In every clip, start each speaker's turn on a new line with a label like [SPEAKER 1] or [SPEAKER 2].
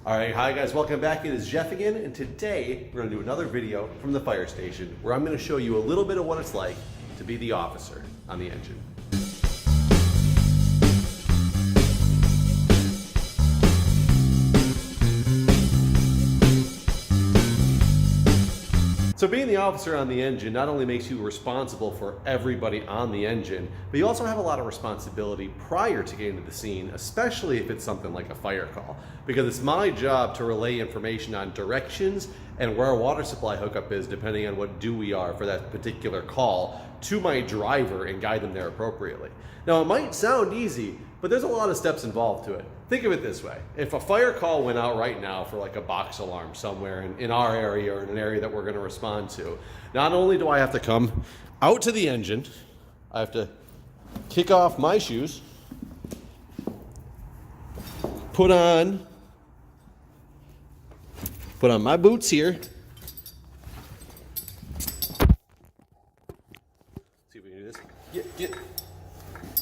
[SPEAKER 1] All right, hi guys, welcome back. It is Jeff again, and today we're gonna do another video from the fire station where I'm gonna show you a little bit of what it's like to be the officer on the engine. So being the officer on the engine not only makes you responsible for everybody on the engine, but you also have a lot of responsibility prior to getting to the scene, especially if it's something like a fire call. Because it's my job to relay information on directions and where our water supply hookup is, depending on what due we are for that particular call, to my driver and guide them there appropriately. Now it might sound easy, but there's a lot of steps involved to it. Think of it this way. If a fire call went out right now for like a box alarm somewhere in our area or in an area that we're gonna respond to, not only do I have to come out to the engine, I have to kick off my shoes, put on my boots here. See if we can do this. Get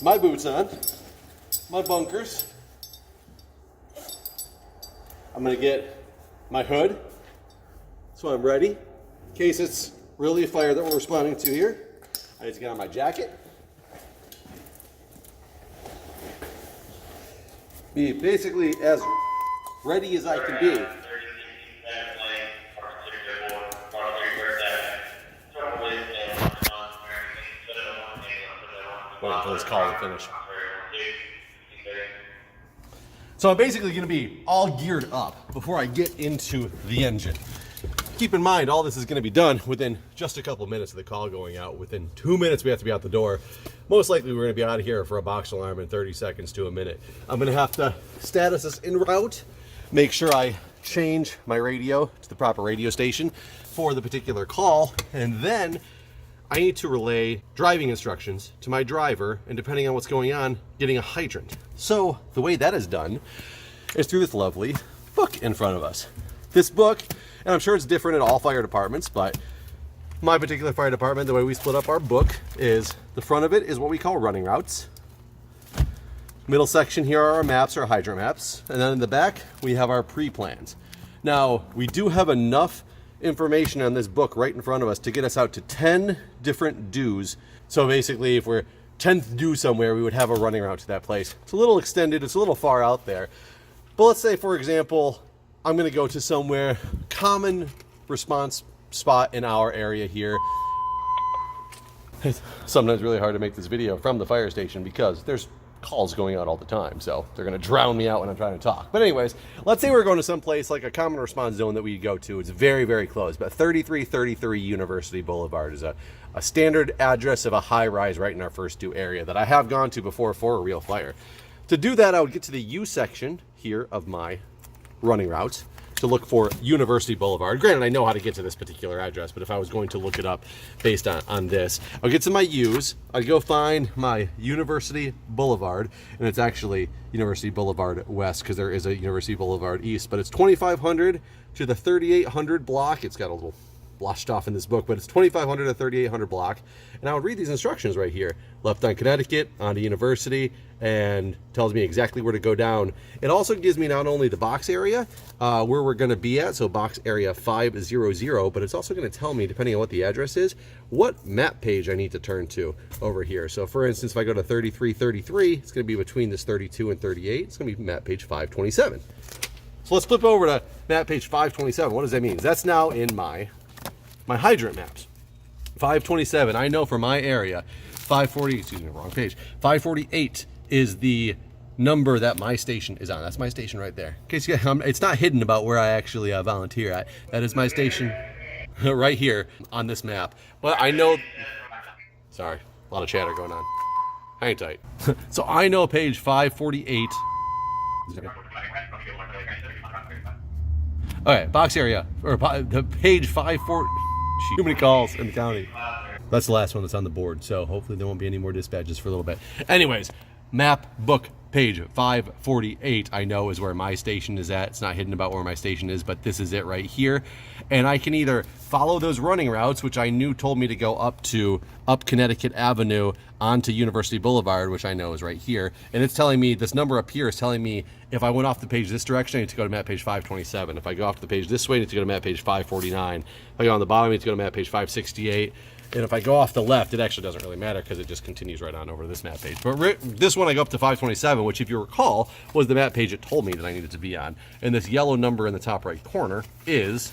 [SPEAKER 1] my boots on, my bunkers. I'm gonna get my hood so I'm ready in case it's really a fire that we're responding to here. I need to get on my jacket. Be basically as ready as I can be. Wait until this call is finished. So I'm basically going to be all geared up before I get into the engine. Keep in mind, all this is going to be done within just a couple minutes of the call going out. Within 2 minutes, we have to be out the door. Most likely, we're going to be out of here for a box alarm in 30 seconds to a minute. I'm going to have to status this en route, make sure I change my radio to the proper radio station for the particular call, and then I need to relay driving instructions to my driver, and depending on what's going on, getting a hydrant. So the way that is done is through this lovely book in front of us. This book, and I'm sure it's different at all fire departments, but my particular fire department, the way we split up our book is the front of it is what we call running routes. Middle section here are our maps, our hydrant maps, and then in the back we have our pre-plans. Now, we do have enough information on this book right in front of us to get us out to 10 different dues. So basically, if we're 10th due somewhere, we would have a running route to that place. It's a little extended, it's a little far out there. But let's say, for example, I'm gonna go to somewhere, common response spot in our area here. It's sometimes really hard to make this video from the fire station because there's calls going out all the time, so they're gonna drown me out when I'm trying to talk. But anyways, let's say we're going to some place like a common response zone that we go to. It's very, very close, but 3333 University Boulevard is a standard address of a high-rise right in our first due area that I have gone to before for a real fire. To do that, I would get to the U section here of my running route to look for University Boulevard. Granted, I know how to get to this particular address, but if I was going to look it up based on this, I'll get to my U's, I'd go find my University Boulevard, and it's actually University Boulevard West because there is a University Boulevard East, but it's 2500 to the 3800 block. It's got a little blotched off in this book, but it's 2500 to 3800 block. And I would read these instructions right here. Left on Connecticut, onto University, and tells me exactly where to go down. It also gives me not only the box area where we're going to be at, so box area 500, but it's also going to tell me, depending on what the address is, what map page I need to turn to over here. So for instance, if I go to 3333, it's going to be between this 32 and 38. It's going to be map page 527. So let's flip over to map page 527. What does that mean? That's now in my hydrant maps. 527, I know for my area. 540, excuse me, wrong page. 548 is the number that my station is on. That's my station right there. In case you, it's not hidden about where I actually volunteer at. That is my station right here on this map. But I know, sorry, a lot of chatter going on. Hang tight. So I know page 548. Okay, box area, or the page 540. Too many calls in the county. That's the last one that's on the board, so hopefully there won't be any more dispatches for a little bit. Anyways, map book page 548, I know is where my station is at. It's not hidden about where my station is, but this is it right here. And I can either follow those running routes, which I knew told me to go up Connecticut Avenue onto University Boulevard, which I know is right here. And it's telling me, this number up here is telling me if I went off the page this direction, I need to go to map page 527. If I go off the page this way, I need to go to map page 549. If I go on the bottom, I need to go to map page 568. And if I go off the left, it actually doesn't really matter because it just continues right on over to this map page. But this one I go up to 527, which if you recall, was the map page it told me that I needed to be on. And this yellow number in the top right corner is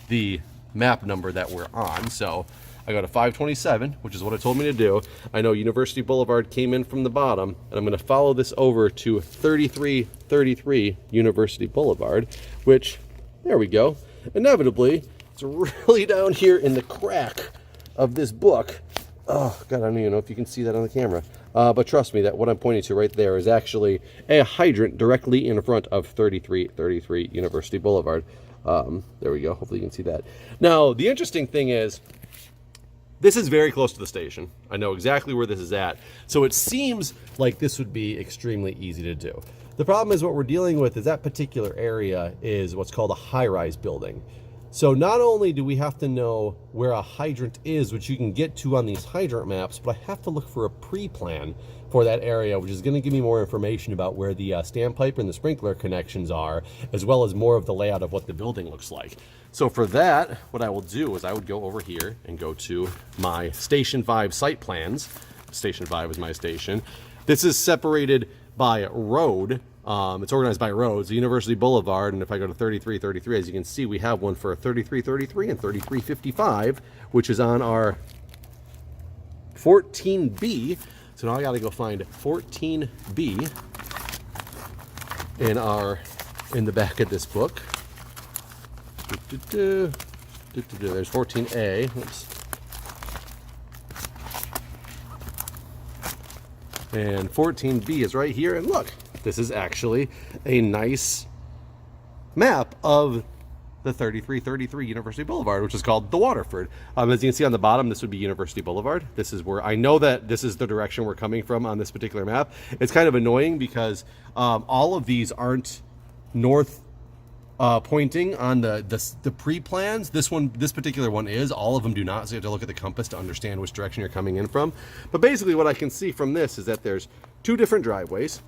[SPEAKER 1] the map number that we're on. So I go to 527, which is what it told me to do. I know University Boulevard came in from the bottom, and I'm going to follow this over to 3333 University Boulevard, which, there we go. Inevitably, it's really down here in the crack of this book. Oh God, I don't even know if you can see that on the camera. But trust me, that what I'm pointing to right there is actually a hydrant directly in front of 3333 University Boulevard. There we go. Hopefully you can see that. Now, the interesting thing is, this is very close to the station. I know exactly where this is at. So it seems like this would be extremely easy to do. The problem is what we're dealing with is that particular area is what's called a high-rise building. So not only do we have to know where a hydrant is, which you can get to on these hydrant maps, but I have to look for a pre-plan for that area, which is going to give me more information about where the standpipe and the sprinkler connections are, as well as more of the layout of what the building looks like. So for that, what I will do is I would go over here and go to my Station 5 site plans. Station 5 is my station. This is separated by road. It's organized by roads, the University Boulevard, and if I go to 3333, as you can see, we have one for 3333 and 3355, which is on our 14B. So now I got to go find 14B in the back of this book. There's 14A. Oops. And 14B is right here, and look, this is actually a nice map of the 3333 University Boulevard, which is called the Waterford. As you can see on the bottom, this would be University Boulevard. This is where I know that this is the direction we're coming from on this particular map. It's kind of annoying because all of these aren't north pointing on the pre-plans. This particular one is. All of them do not, so you have to look at the compass to understand which direction you're coming in from. But basically what I can see from this is that there's two different driveways.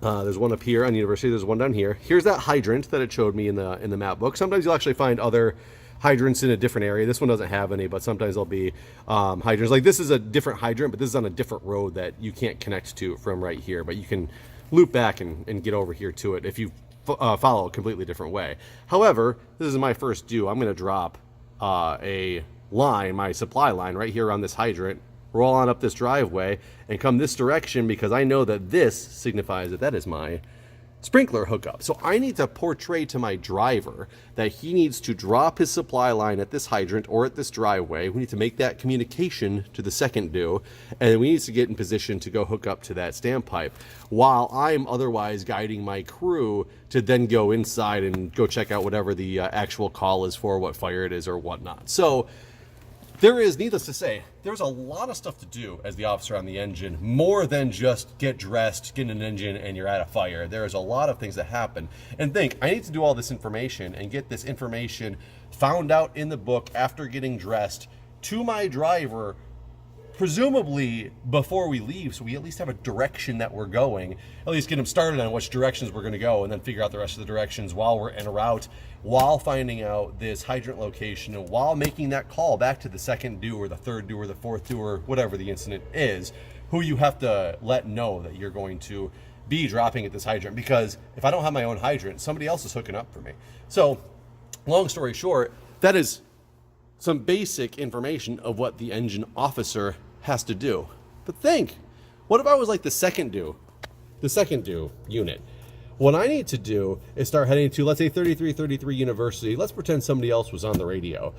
[SPEAKER 1] There's one up here on University, there's one down here. Here's that hydrant that it showed me in the map book. Sometimes you'll actually find other hydrants in a different area. This one doesn't have any, but sometimes there'll be hydrants. Like this is a different hydrant, but this is on a different road that you can't connect to from right here. But you can loop back and get over here to it if you follow a completely different way. However, this is my first do. I'm going to drop a line, my supply line, right here on this hydrant, roll on up this driveway, and come this direction because I know that this signifies that that is my sprinkler hookup. So I need to portray to my driver that he needs to drop his supply line at this hydrant or at this driveway. We need to make that communication to the second due, and we need to get in position to go hook up to that standpipe while I'm otherwise guiding my crew to then go inside and go check out whatever the actual call is for, what fire it is or whatnot. So there is, needless to say, there's a lot of stuff to do as the officer on the engine, more than just get dressed, get in an engine, and you're at a fire. There's a lot of things that happen. And think, I need to do all this information and get this information found out in the book after getting dressed to my driver, presumably before we leave, so we at least have a direction that we're going, at least get them started on which directions we're going to go, and then figure out the rest of the directions while we're en route, while finding out this hydrant location, and while making that call back to the second due or the third due or the fourth due or whatever the incident is, who you have to let know that you're going to be dropping at this hydrant. Because if I don't have my own hydrant, somebody else is hooking up for me. So long story short, that is some basic information of what the engine officer has to do. But think, what if I was like the second due unit? What I need to do is start heading to, let's say, 3333 University. Let's pretend somebody else was on the radio.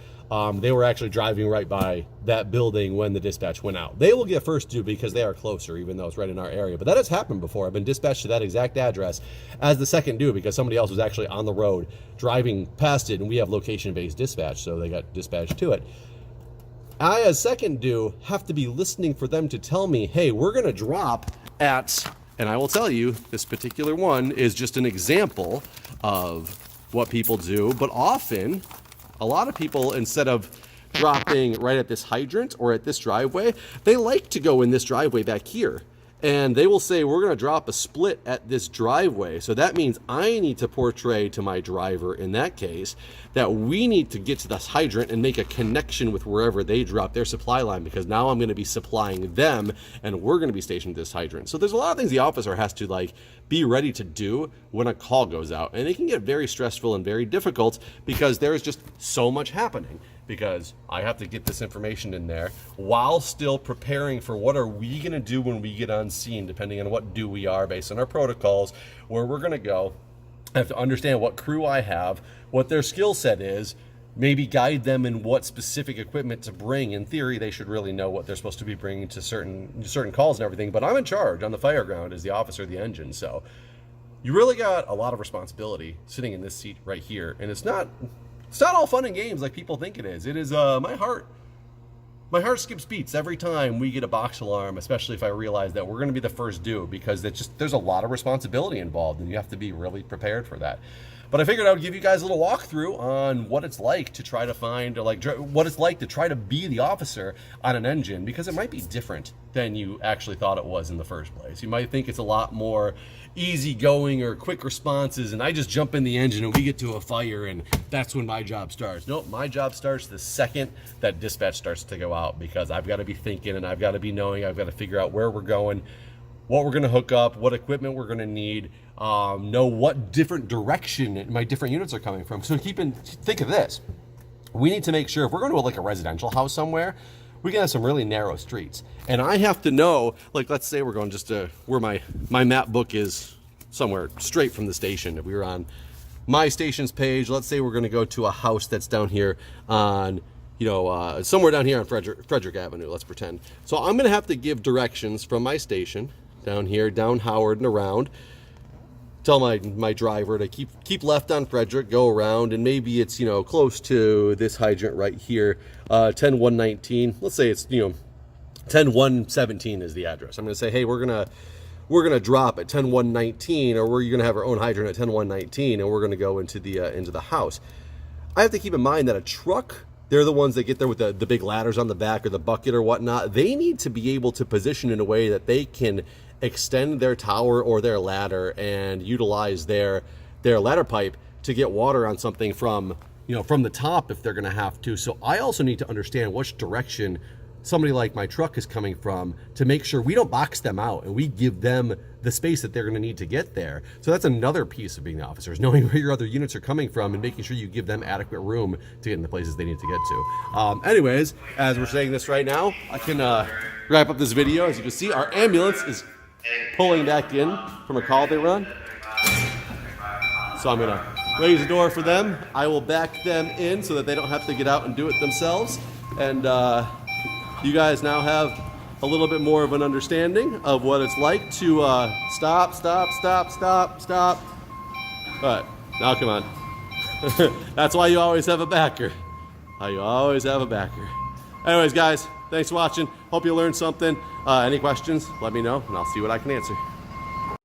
[SPEAKER 1] They were actually driving right by that building when the dispatch went out. They will get first due because they are closer, even though it's right in our area. But that has happened before. I've been dispatched to that exact address as the second due because somebody else was actually on the road driving past it, and we have location-based dispatch, so they got dispatched to it. I, as second due, have to be listening for them to tell me, hey, we're going to drop at And I will tell you, this particular one is just an example of what people do. But often, a lot of people, instead of dropping right at this hydrant or at this driveway, they like to go in this driveway back here. And they will say, we're going to drop a split at this driveway. So that means I need to portray to my driver, in that case, that we need to get to this hydrant and make a connection with wherever they drop their supply line, because now I'm going to be supplying them and we're going to be stationed at this hydrant. So there's a lot of things the officer has to like be ready to do when a call goes out. And it can get very stressful and very difficult because there is just so much happening. Because I have to get this information in there while still preparing for what are we going to do when we get on scene, depending on what do we are based on our protocols, where we're going to go. I have to understand what crew I have, what their skill set is, maybe guide them in what specific equipment to bring. In theory, they should really know what they're supposed to be bringing to certain calls and everything, but I'm in charge on the fire ground as the officer of the engine. So you really got a lot of responsibility sitting in this seat right here. And it's not all fun and games like people think it is. It is my heart skips beats every time we get a box alarm, especially if I realize that we're going to be the first due, because there's a lot of responsibility involved and you have to be really prepared for that. But I figured I would give you guys a little walkthrough on what it's like to try to find, or like what it's like to try to be the officer on an engine, because it might be different than you actually thought it was in the first place. You might think it's a lot more easygoing or quick responses, and I just jump in the engine and we get to a fire and that's when my job starts. Nope, my job starts the second that dispatch starts to go out, because I've got to be thinking and I've got to be knowing, I've got to figure out where we're going, what we're going to hook up, what equipment we're going to need, know what different direction my different units are coming from. So think of this. We need to make sure if we're going to like a residential house somewhere, we can have some really narrow streets. And I have to know, like, let's say we're going just to where my map book is somewhere straight from the station. If we were on my station's page, let's say we're going to go to a house that's down here on, somewhere down here on Frederick Avenue, let's pretend. So I'm going to have to give directions from my station down here, down Howard and around. Tell my driver to keep left on Frederick, go around, and maybe it's, close to this hydrant right here, 10119. Let's say it's, 10117 is the address. I'm going to say, hey, we're going to drop at 10119, or we're going to have our own hydrant at 10119, and we're going to go into the house. I have to keep in mind that a truck, they're the ones that get there with the big ladders on the back or the bucket or whatnot. They need to be able to position in a way that they can extend their tower or their ladder and utilize their ladder pipe to get water on something from the top if they're going to have to. So I also need to understand which direction somebody like my truck is coming from to make sure we don't box them out and we give them the space that they're going to need to get there. So that's another piece of being the officer, is knowing where your other units are coming from and making sure you give them adequate room to get in the places they need to get to. Anyways, as we're saying this right now, I can wrap up this video. As you can see, our ambulance is pulling back in from a call they run. So I'm gonna raise the door for them. I will back them in so that they don't have to get out and do it themselves. And you guys now have a little bit more of an understanding of what it's like to stop. But now come on. That's why you always have a backer. Anyways, guys, thanks for watching. Hope you learned something. Any questions, let me know, and I'll see what I can answer.